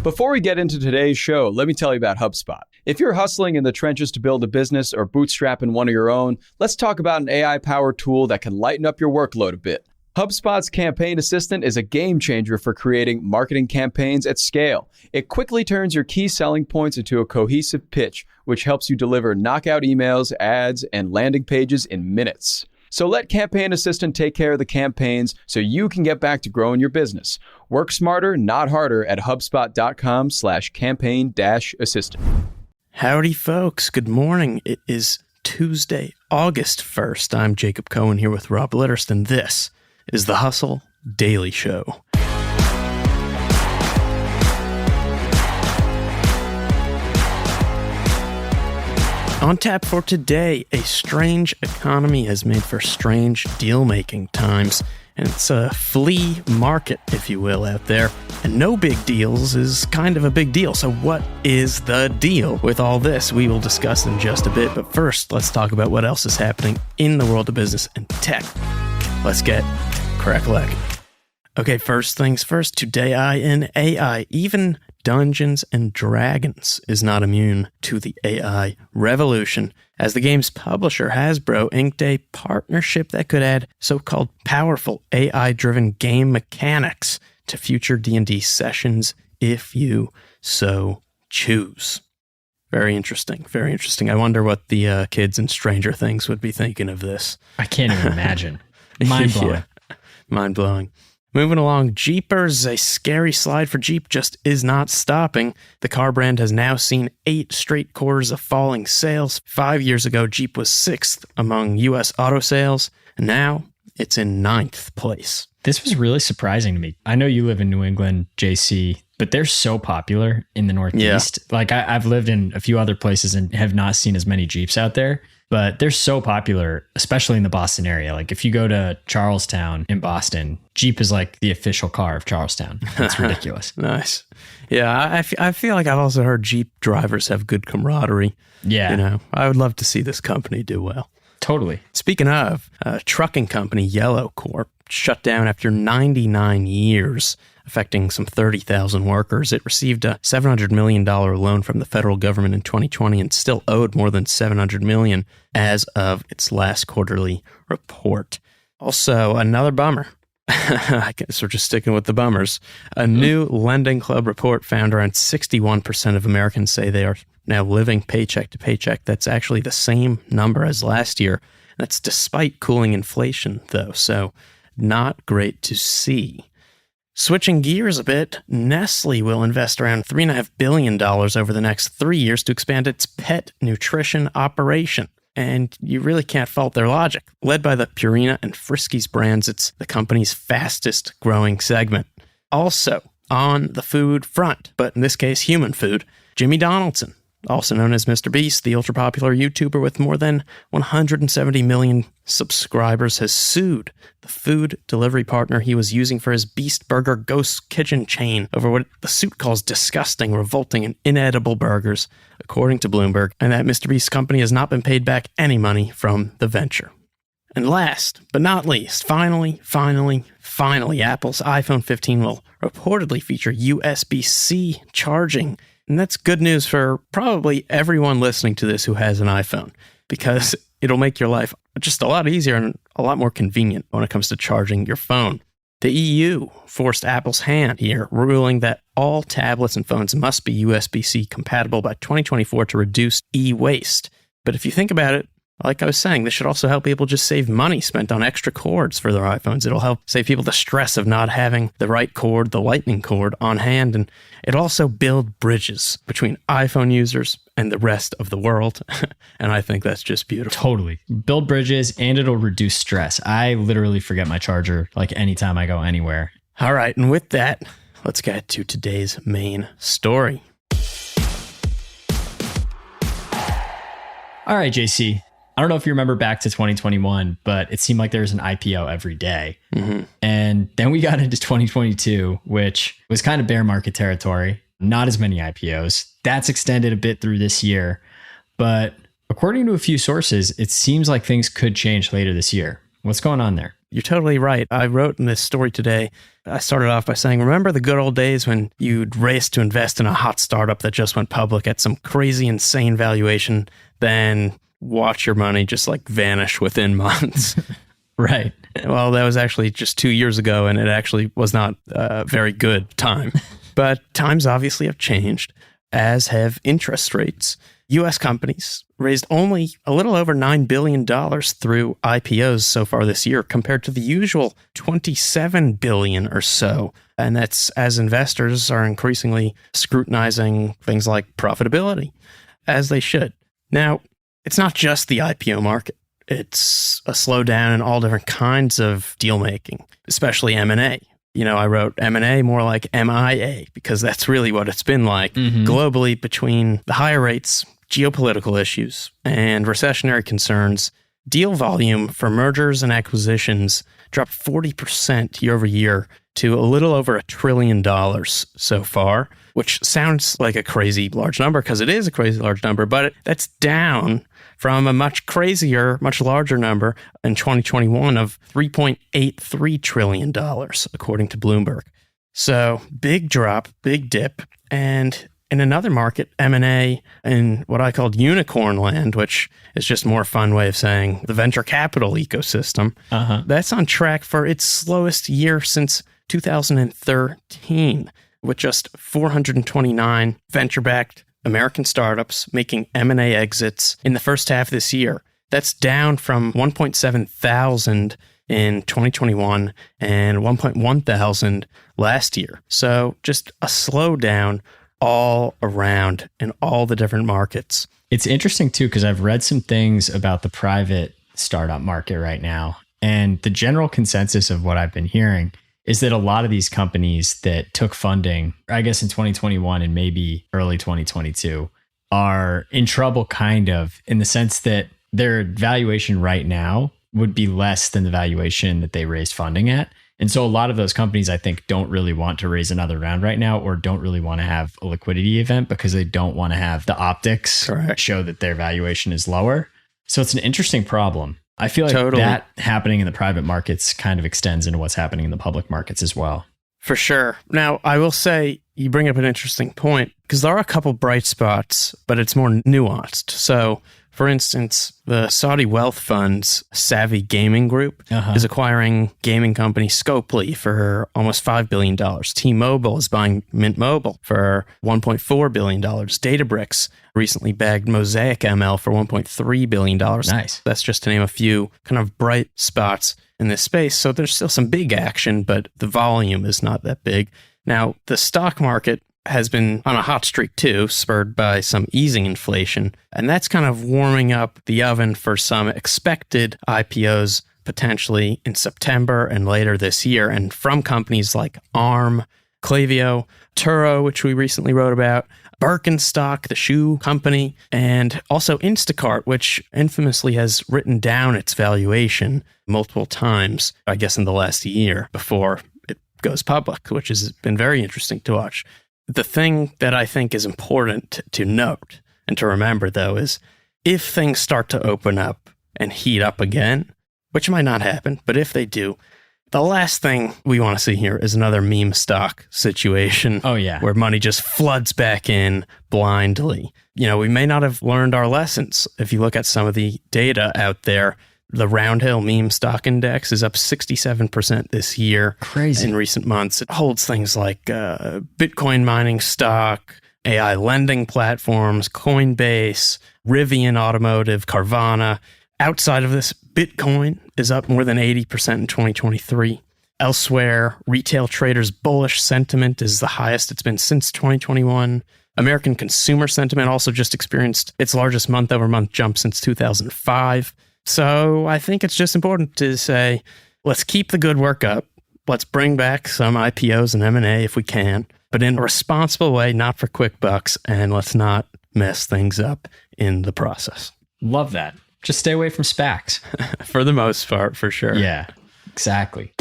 Before we get into today's show, let me tell you about HubSpot. If you're hustling in the trenches to build a business or bootstrapping one of your own, let's talk about an AI-powered tool that can lighten up your workload a bit. HubSpot's Campaign Assistant is a game changer for creating marketing campaigns at scale. It quickly turns your key selling points into a cohesive pitch, which helps you deliver knockout emails, ads, and landing pages in minutes. So let Campaign Assistant take care of the campaigns so you can get back to growing your business. Work smarter, not harder at HubSpot.com/campaign-assistant. Howdy, folks. Good morning. It is Tuesday, August 1st. I'm Jacob Cohen here with Rob Litterst, and this is the Hustle Daily Show. On tap for today, a strange economy has made for strange deal-making times, and it's a flea market, if you will, out there. And no big deals is kind of a big deal. So what is the deal with all this? We will discuss in just a bit, but first, let's talk about what else is happening in the world of business and tech. Let's get crack-a-lackin'. Okay, first things first, today in AI, even Dungeons and Dragons is not immune to the AI revolution, as the game's publisher Hasbro inked a partnership that could add so-called powerful AI-driven game mechanics to future D&D sessions if you so choose. Very interesting, very interesting. I wonder what the kids in Stranger Things would be thinking of this. I can't even imagine. Mind-blowing. Yeah, mind-blowing. Moving along, Jeepers, a scary slide for Jeep just is not stopping. The car brand has now seen 8 straight quarters of falling sales. 5 years ago, Jeep was 6th among U.S. auto sales, and now it's in 9th place. This was really surprising to me. I know you live in New England, JC, but they're so popular in the Northeast. Yeah. Like I've lived in a few other places and have not seen as many Jeeps out there. But they're so popular, especially in the Boston area. Like if you go to Charlestown in Boston, Jeep is like the official car of Charlestown. It's ridiculous. Nice. Yeah, I feel like I've also heard Jeep drivers have good camaraderie. Yeah. You know, I would love to see this company do well. Totally. Speaking of, trucking company Yellow Corp shut down after 99 years, affecting some 30,000 workers. It received a $700 million loan from the federal government in 2020 and still owed more than $700 million as of its last quarterly report. Also, another bummer. I guess we're just sticking with the bummers. A new Lending Club report found around 61% of Americans say they are now living paycheck to paycheck. That's actually the same number as last year. That's despite cooling inflation, though, so not great to see. Switching gears a bit, Nestle will invest around $3.5 billion over the next 3 years to expand its pet nutrition operation. And you really can't fault their logic. Led by the Purina and Friskies brands, it's the company's fastest growing segment. Also, on the food front, but in this case human food, Jimmy Donaldson, also known as MrBeast, the ultra-popular YouTuber with more than 170 million subscribers, has sued the food delivery partner he was using for his Beast Burger Ghost Kitchen chain over what the suit calls disgusting, revolting, and inedible burgers, according to Bloomberg, and that MrBeast's company has not been paid back any money from the venture. And last, but not least, finally, Apple's iPhone 15 will reportedly feature USB-C charging. And that's good news for probably everyone listening to this who has an iPhone, because it'll make your life just a lot easier and a lot more convenient when it comes to charging your phone. The EU forced Apple's hand here, ruling that all tablets and phones must be USB-C compatible by 2024 to reduce e-waste. But if you think about it, like I was saying, this should also help people just save money spent on extra cords for their iPhones. It'll help save people the stress of not having the right cord, the lightning cord, on hand. And it'll also build bridges between iPhone users and the rest of the world. And I think that's just beautiful. Totally. Build bridges, and it'll reduce stress. I literally forget my charger like anytime I go anywhere. All right. And with that, let's get to today's main story. All right, JC. I don't know if you remember back to 2021, but it seemed like there was an IPO every day. Mm-hmm. And then we got into 2022, which was kind of bear market territory. Not as many IPOs. That's extended a bit through this year. But according to a few sources, it seems like things could change later this year. What's going on there? You're totally right. I wrote in this story today, I started off by saying, remember the good old days when you'd race to invest in a hot startup that just went public at some crazy, insane valuation, then watch your money just like vanish within months. Right. Well, that was actually just 2 years ago, and it actually was not a very good time. But times obviously have changed, as have interest rates. U.S. companies raised only a little over $9 billion through IPOs so far this year, compared to the usual $27 billion or so. And that's as investors are increasingly scrutinizing things like profitability, as they should. Now, it's not just the IPO market. It's a slowdown in all different kinds of deal making, especially M&A. I wrote M&A more like MIA, because that's really what it's been like globally between the higher rates, geopolitical issues, and recessionary concerns. Deal volume for mergers and acquisitions dropped 40% year over year to a little over $1 trillion so far, which sounds like a crazy large number because it is a crazy large number, but that's down from a much crazier, much larger number in 2021 of $3.83 trillion, according to Bloomberg. So big drop, big dip. And in another market, M&A in what I called unicorn land, which is just a more fun way of saying the venture capital ecosystem, that's on track for its slowest year since 2013, with just 429 venture-backed American startups making M&A exits in the first half of this year. That's down from 1.7 thousand in 2021 and 1.1 thousand last year. So just a slowdown all around in all the different markets. It's interesting too, because I've read some things about the private startup market right now. And the general consensus of what I've been hearing is that a lot of these companies that took funding, I guess in 2021 and maybe early 2022, are in trouble kind of in the sense that their valuation right now would be less than the valuation that they raised funding at. And so a lot of those companies, I think, don't really want to raise another round right now, or don't really want to have a liquidity event because they don't want to have the optics show that their valuation is lower. So it's an interesting problem. I feel like that happening in the private markets kind of extends into what's happening in the public markets as well. For sure. Now, I will say you bring up an interesting point, because there are a couple bright spots, but it's more nuanced. So, for instance, the Saudi wealth fund's Savvy Gaming Group is acquiring gaming company Scopely for almost $5 billion. T-Mobile is buying Mint Mobile for $1.4 billion. Databricks recently bagged Mosaic ML for $1.3 billion. Nice. That's just to name a few kind of bright spots in this space. So there's still some big action, but the volume is not that big. Now, the stock market has been on a hot streak too, spurred by some easing inflation. And that's kind of warming up the oven for some expected IPOs potentially in September and later this year. And from companies like Arm, Klaviyo, Turo, which we recently wrote about, Birkenstock, the shoe company, and also Instacart, which infamously has written down its valuation multiple times, I guess in the last year before it goes public, which has been very interesting to watch. The thing that I think is important to note and to remember, though, is if things start to open up and heat up again, which might not happen, but if they do, the last thing we want to see here is another meme stock situation. Oh, yeah. Where money just floods back in blindly. We may not have learned our lessons. If you look at some of the data out there, the Roundhill Meme Stock Index is up 67% this year. Crazy. In recent months. It holds things like Bitcoin mining stock, AI lending platforms, Coinbase, Rivian Automotive, Carvana. Outside of this, Bitcoin is up more than 80% in 2023. Elsewhere, retail traders' bullish sentiment is the highest it's been since 2021. American consumer sentiment also just experienced its largest month-over-month jump since 2005. So I think it's just important to say, let's keep the good work up. Let's bring back some IPOs and M&A if we can, but in a responsible way, not for quick bucks, and let's not mess things up in the process. Love that. Just stay away from SPACs. For the most part, for sure. Yeah, exactly.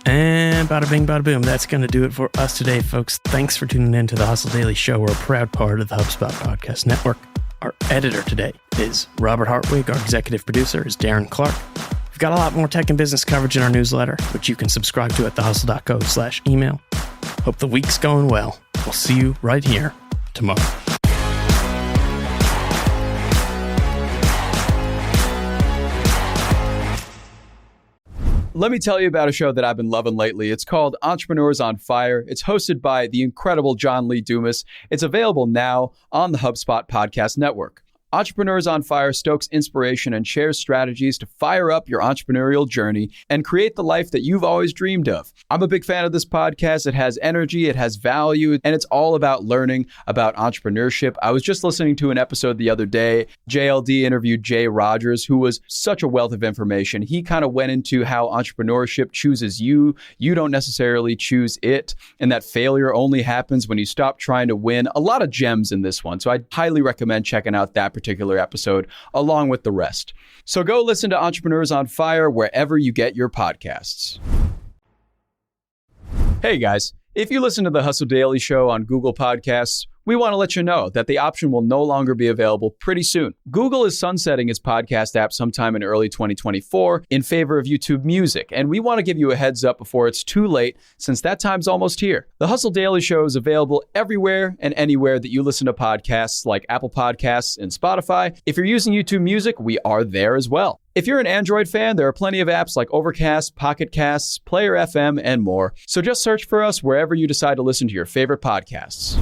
And bam, bada bing, bada boom. That's going to do it for us today, folks. Thanks for tuning in to the Hustle Daily Show. We're a proud part of the HubSpot Podcast Network. Our editor today is Robert Hartwig. Our executive producer is Darren Clarke. We've got a lot more tech and business coverage in our newsletter, which you can subscribe to at thehustle.co/email. Hope the week's going well. We'll see you right here tomorrow. Let me tell you about a show that I've been loving lately. It's called Entrepreneurs on Fire. It's hosted by the incredible John Lee Dumas. It's available now on the HubSpot Podcast Network. Entrepreneurs on Fire stokes inspiration and shares strategies to fire up your entrepreneurial journey and create the life that you've always dreamed of. I'm a big fan of this podcast. It has energy, it has value, and it's all about learning about entrepreneurship. I was just listening to an episode the other day. JLD interviewed Jay Rogers, who was such a wealth of information. He kind of went into how entrepreneurship chooses you. You don't necessarily choose it, and that failure only happens when you stop trying to win. A lot of gems in this one. So I highly recommend checking out that particular episode along with the rest. So go listen to Entrepreneurs on Fire wherever you get your podcasts. Hey guys, if you listen to the Hustle Daily Show on Google Podcasts, we want to let you know that the option will no longer be available pretty soon. Google is sunsetting its podcast app sometime in early 2024 in favor of YouTube Music, and we want to give you a heads up before it's too late since that time's almost here. The Hustle Daily Show is available everywhere and anywhere that you listen to podcasts like Apple Podcasts and Spotify. If you're using YouTube Music, we are there as well. If you're an Android fan, there are plenty of apps like Overcast, Pocket Casts, Player FM, and more. So just search for us wherever you decide to listen to your favorite podcasts.